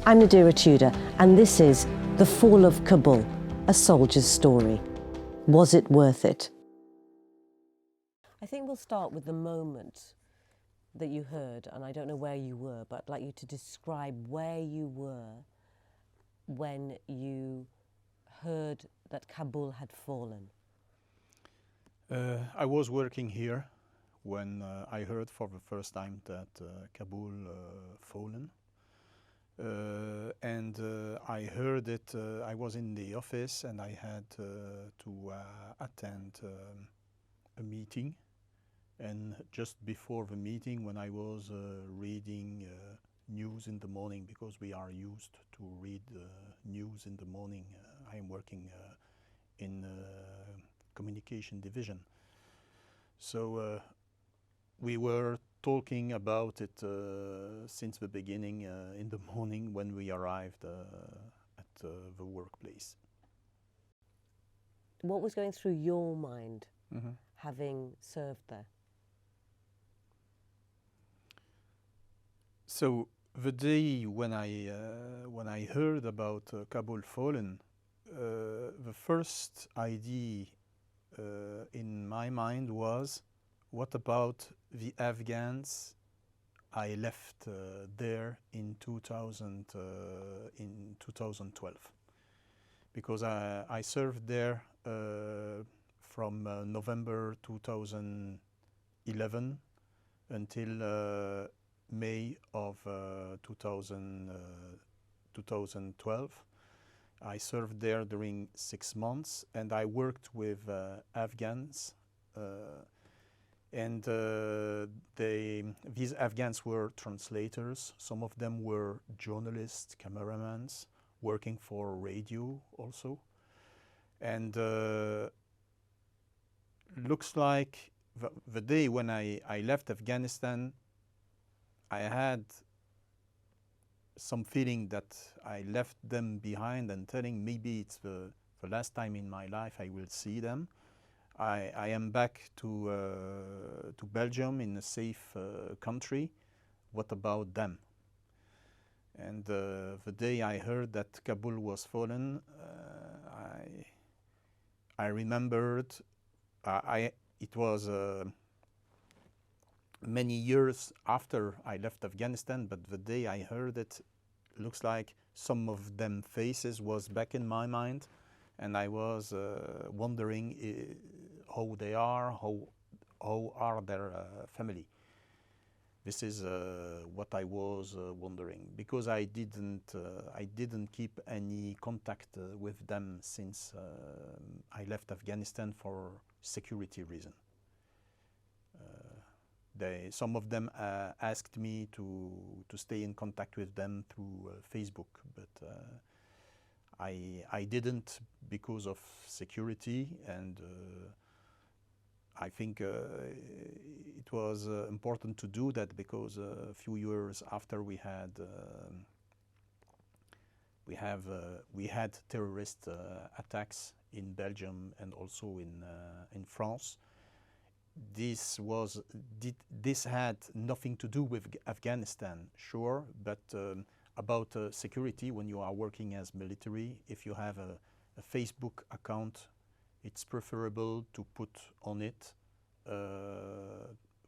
I'm Nadira Tudor, and this is The Fall of Kabul, a soldier's story. Was it worth it? I think we'll start with the moment that you heard, and I don't know where you were, but I'd like you to describe where you were when you heard that Kabul had fallen. I was working here when I heard for the first time that Kabul fallen. I heard it, I was in the office and I had to attend a meeting. And just before the meeting, when I was reading news in the morning, because we are used to read news in the morning, I am working in communication division. So we were talking about it since the beginning in the morning when we arrived at the workplace. What was going through your mind having served there? So the day when I heard about Kabul fallen, the first idea in my mind was, what about the Afghans I left there in 2012? Because I served there from November 2011 until May of 2012. I served there during 6 months, and I worked with Afghans. These Afghans were translators. Some of them were journalists, cameramans, working for radio also. And looks like the day when I left Afghanistan, I had some feeling that I left them behind and telling maybe it's the last time in my life I will see them. I am back to Belgium in a safe country. What about them? And the day I heard that Kabul was fallen, I remembered. It was many years after I left Afghanistan, but the day I heard it, looks like some of them faces was back in my mind, and I was wondering how they are, how are their family. This is what I was wondering, because I didn't keep any contact with them since I left Afghanistan for security reason. Some of them asked me to stay in contact with them through Facebook, but I didn't because of security, and I think it was important to do that because a few years after we had terrorist attacks in Belgium and also in France. This had nothing to do with Afghanistan, sure, but about security. When you are working as military, if you have a Facebook account, it's preferable to put on it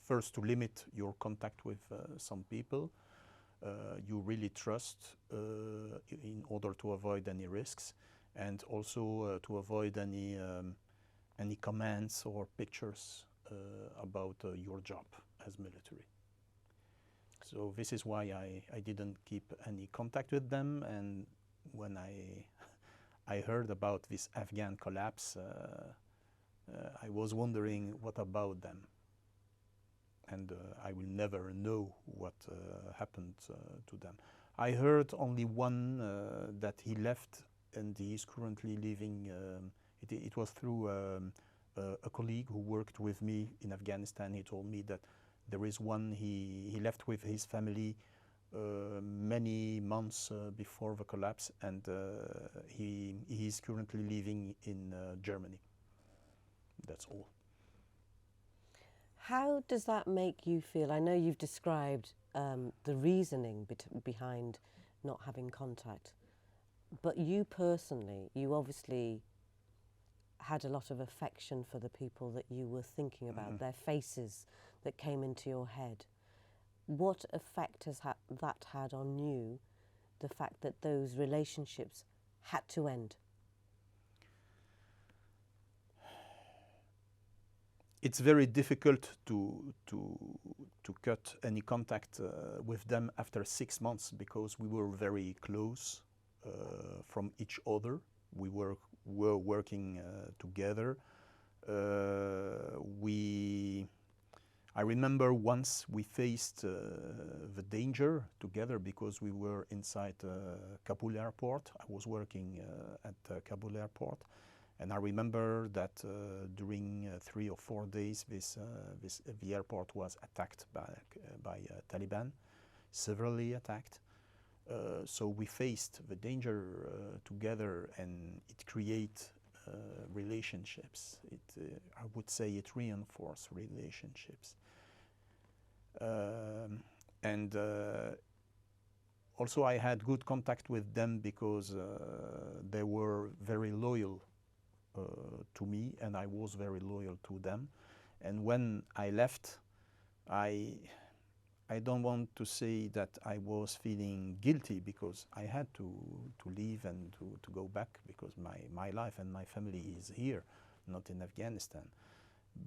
first to limit your contact with some people you really trust in order to avoid any risks, and also to avoid any comments or pictures about your job as military. So this is why I didn't keep any contact with them, and when I heard about this Afghan collapse, I was wondering what about them, and I will never know what happened to them. I heard only one that he left and he is currently living, it was through a colleague who worked with me in Afghanistan. He told me that there is one he left with his family many months before the collapse, and he is currently living in Germany. That's all. How does that make you feel? I know you've described the reasoning behind not having contact. But you personally, you obviously had a lot of affection for the people that you were thinking about, their faces that came into your head. What effect has that had on you, the fact that those relationships had to end? It's very difficult to cut any contact with them after 6 months because we were very close from each other. We were working together. I remember once we faced the danger together because we were inside Kabul airport. I was working at Kabul airport. And I remember that during 3 or 4 days, the airport was attacked by Taliban, severely attacked. So we faced the danger together, and it created relationships. I would say it reinforced relationships. And also I had good contact with them because they were very loyal to me, and I was very loyal to them. And when I left, I don't want to say that I was feeling guilty because I had to leave and to go back because my life and my family is here, not in Afghanistan.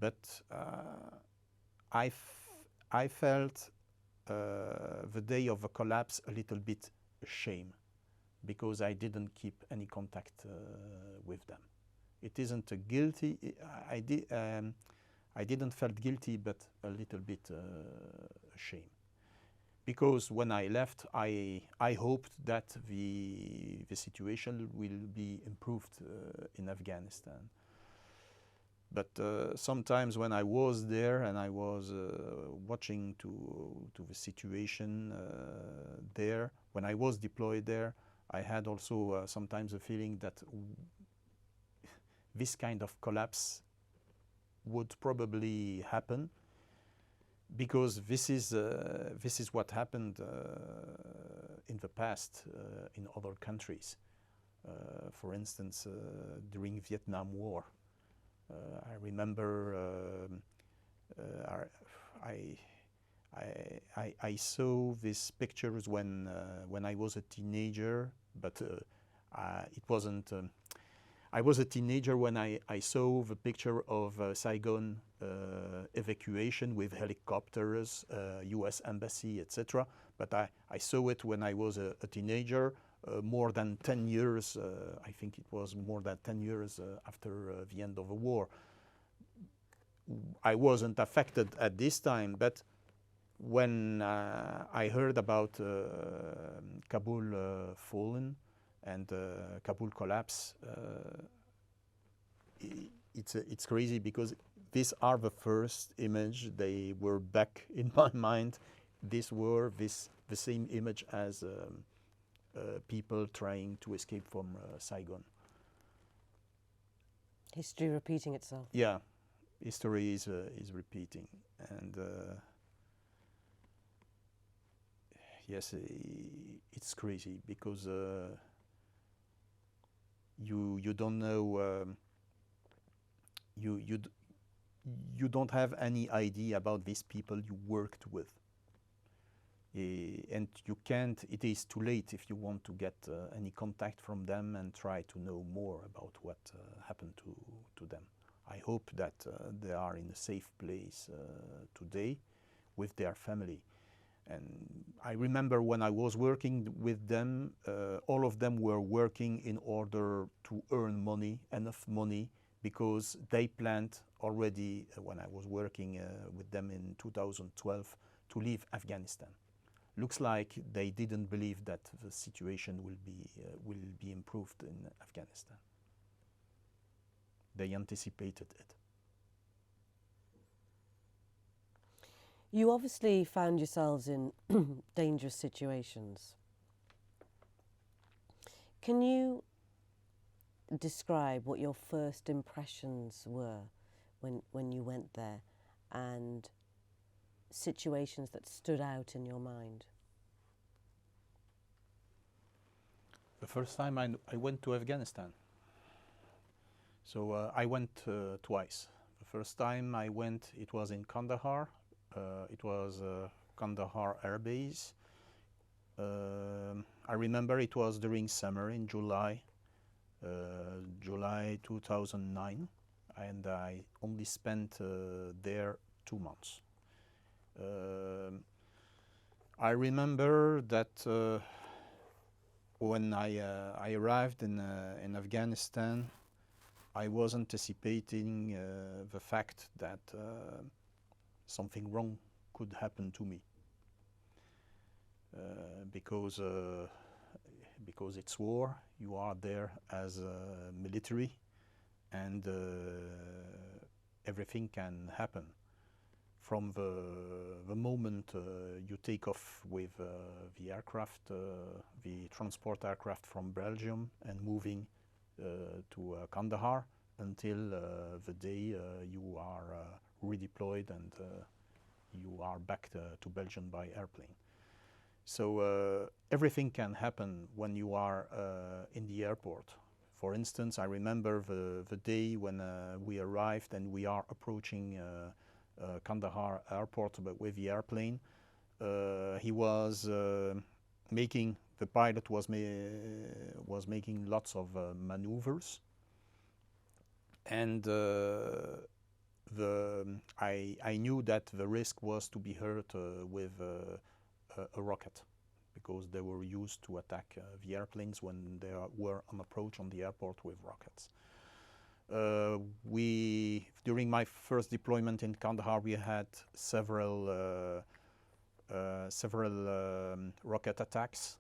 But I felt the day of the collapse a little bit ashamed because I didn't keep any contact with them. It isn't a guilty. I didn't felt guilty, but a little bit ashamed, because when I left, I hoped that the situation will be improved in Afghanistan. But sometimes when I was there and I was watching to the situation there, when I was deployed there, I had also sometimes a feeling that this kind of collapse would probably happen, because this is what happened in the past in other countries. For instance, during Vietnam War, I remember I saw these pictures when I was a teenager, but it wasn't. I was a teenager when I saw the picture of Saigon evacuation with helicopters, US embassy, etc. But I saw it when I was a teenager, more than 10 years, I think it was more than 10 years after the end of the war. I wasn't affected at this time, but when I heard about Kabul fallen, and Kabul collapse, it's crazy because these are the first image. They were back in my mind. These were the same image as people trying to escape from Saigon. History repeating itself. Yeah, history is repeating, and yes, it's crazy because. You don't know, you don't have any idea about these people you worked with, and you can't. It is too late if you want to get any contact from them and try to know more about what happened to them. I hope that they are in a safe place today with their family. And I remember when I was working with them, all of them were working in order to earn money, enough money, because they planned already, when I was working with them in 2012, to leave Afghanistan. Looks like they didn't believe that the situation will be improved in Afghanistan. They anticipated it. You obviously found yourselves in dangerous situations. Can you describe what your first impressions were when you went there, and situations that stood out in your mind? first time I went to Afghanistan. So I went twice. The first time I went, it was in Kandahar. It was Kandahar Air Base. I remember it was during summer in July, July 2009, and I only spent there 2 months. I remember that when I arrived in Afghanistan, I was anticipating the fact that something wrong could happen to me because it's war. You are there as a military, and everything can happen. From the moment you take off with the aircraft, the transport aircraft from Belgium, and moving to Kandahar until the day you are redeployed and you are back to Belgium by airplane. So everything can happen when you are in the airport. For instance, I remember the day when we arrived and we are approaching Kandahar airport with the airplane. He was making, the pilot was making lots of maneuvers, and I knew that the risk was to be hurt with a rocket, because they were used to attack the airplanes when they were on approach on the airport with rockets. During my first deployment in Kandahar, we had several rocket attacks.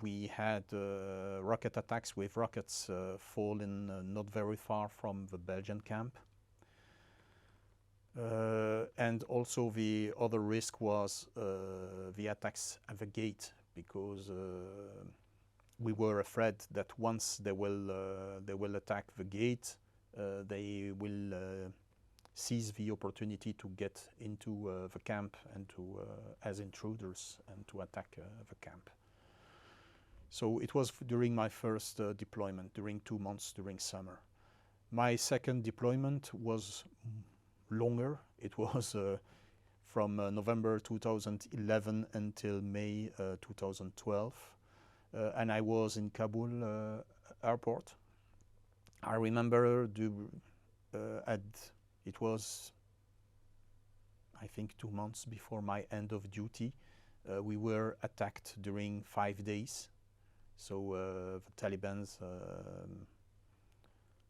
We had rocket attacks with rockets falling not very far from the Belgian camp. And also the other risk was the attacks at the gate, because we were afraid that once they will attack the gate, they will seize the opportunity to get into the camp and to as intruders and to attack the camp. So it was during my first deployment, during 2 months during summer. My second deployment was longer. It was from November 2011 until May 2012. And I was in Kabul airport. I remember it was, I think, 2 months before my end of duty. We were attacked during 5 days. So the Taliban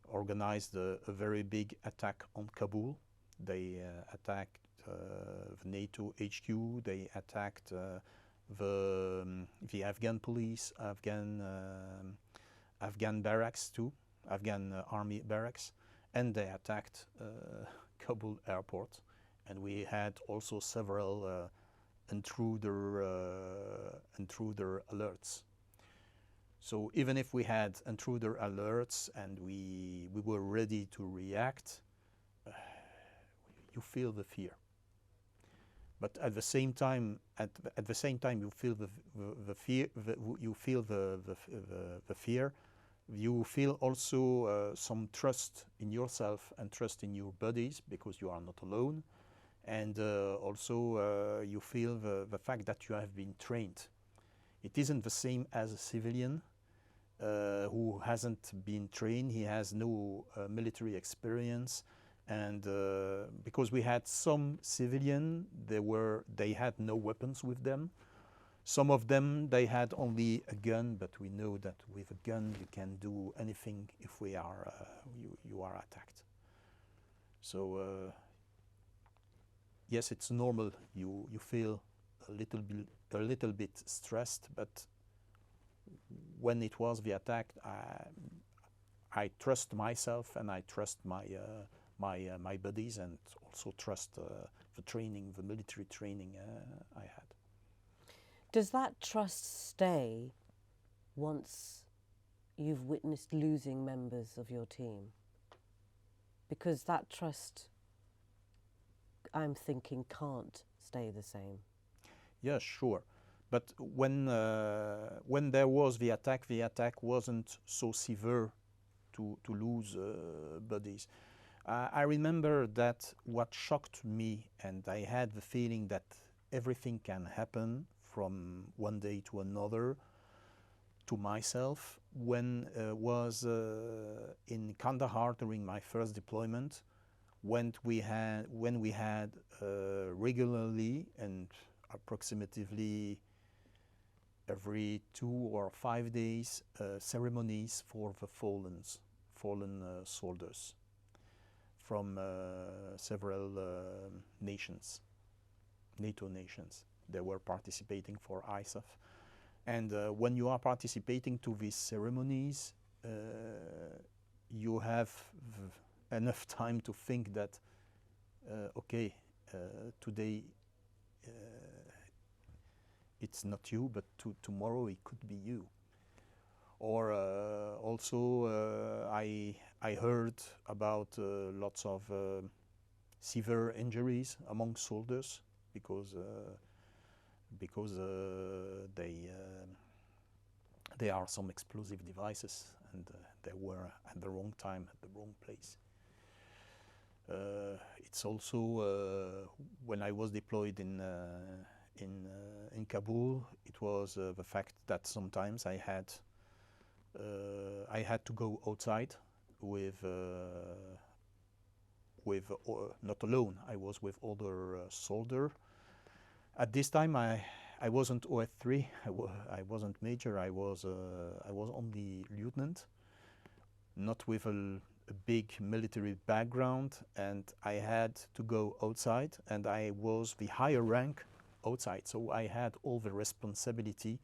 organized a very big attack on Kabul. They attacked the NATO HQ. They attacked the Afghan police, Afghan barracks too, Afghan army barracks, and they attacked Kabul airport. And we had also several intruder alerts. So even if we had intruder alerts and we were ready to react, you feel the fear. But at the same time, you feel the fear. You feel the fear. You feel also some trust in yourself and trust in your buddies, because you are not alone, and also you feel the fact that you have been trained. It isn't the same as a civilian who hasn't been trained. He has no military experience. And because we had some civilian, they had no weapons with them. Some of them, they had only a gun, but we know that with a gun you can do anything if you are attacked. So yes, it's normal. You feel a little bit stressed, but when it was the attack, I trust myself and I trust my buddies, and also trust the training, the military training I had. Does that trust stay once you've witnessed losing members of your team? Because that trust, I'm thinking, can't stay the same. Yeah, sure. But when there was the attack wasn't so severe to lose bodies. I remember that what shocked me, and I had the feeling that everything can happen from one day to another, to myself, when was in Kandahar during my first deployment, when we had regularly and approximately every 2 or 5 days ceremonies for the fallen soldiers from several nations, NATO nations. They were participating for ISAF. And when you are participating to these ceremonies, you have enough time to think that, okay, today it's not you, but tomorrow it could be you. Or also I heard about lots of severe injuries among soldiers because there are some explosive devices, and they were at the wrong time, at the wrong place. It's also when I was deployed in Kabul, it was the fact that sometimes I had to go outside with not alone. I was with other soldiers. At this time, I wasn't OF3. I wasn't major. I was only lieutenant, not with a big military background, and I had to go outside, and I was the higher rank outside, so I had all the responsibility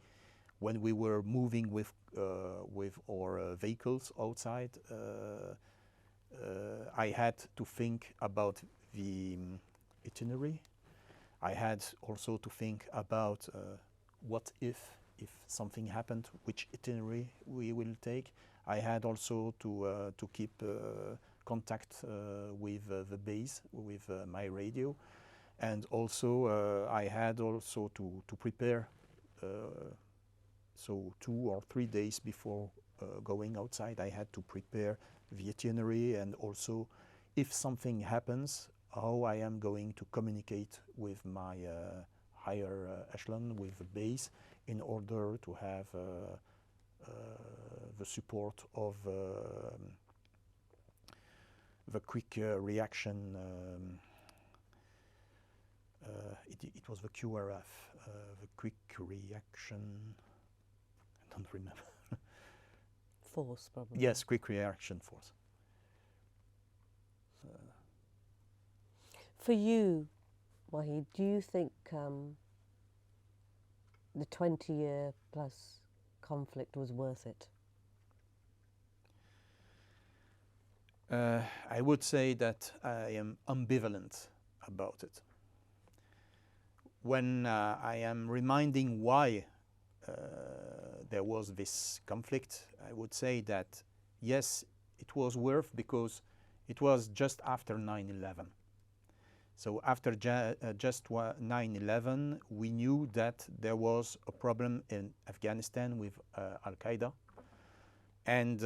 when we were moving with our vehicles outside. I had to think about the itinerary. I had also to think about what if something happened, which itinerary we will take. I had also to keep contact with the base, with my radio, and also I had also to prepare. So 2 or 3 days before going outside, I had to prepare the itinerary, and also if something happens, how I am going to communicate with my higher echelon, with the base, in order to have the support of the quick reaction. It was the QRF, the quick reaction. I don't remember. Force, probably. Yes, quick reaction force. For you, Wahid, do you think the 20-year plus conflict was worth it? I would say that I am ambivalent about it. When I am reminding why there was this conflict, I would say that yes, it was worth, because it was just after 9/11. So after just 9/11, we knew that there was a problem in Afghanistan with Al-Qaeda. And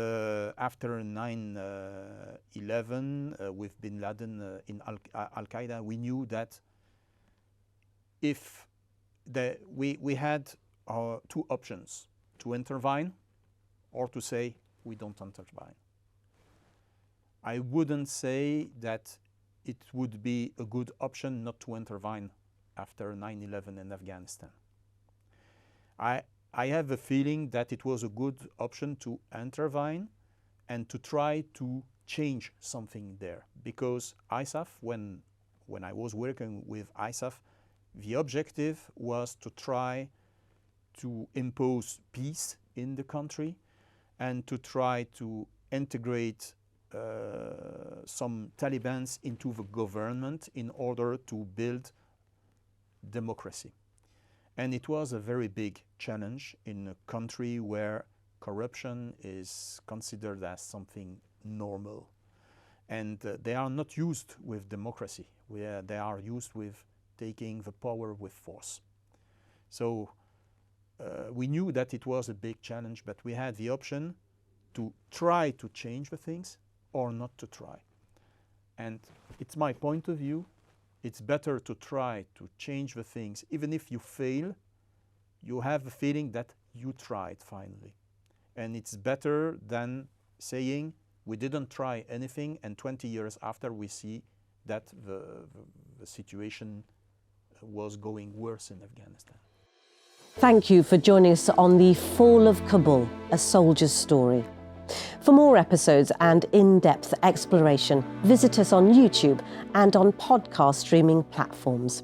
after 9/11, with bin Laden in Al-Qaeda, we knew that if we had 2 options: to intervene or to say we don't intervene. I wouldn't say that it would be a good option not to intervene after 9/11 in Afghanistan. I have a feeling that it was a good option to intervene and to try to change something there, because ISAF, when I was working with ISAF, the objective was to try to impose peace in the country and to try to integrate some Talibans into the government in order to build democracy. And it was a very big challenge in a country where corruption is considered as something normal. And they are not used with democracy, where they are used with taking the power with force. So we knew that it was a big challenge, but we had the option to try to change the things or not to try. And it's my point of view, it's better to try to change the things. Even if you fail, you have the feeling that you tried finally. And it's better than saying we didn't try anything and 20 years after we see that the situation was going worse in Afghanistan. Thank you for joining us on the Fall of Kabul, a soldier's story. For more episodes and in-depth exploration, visit us on YouTube and on podcast streaming platforms.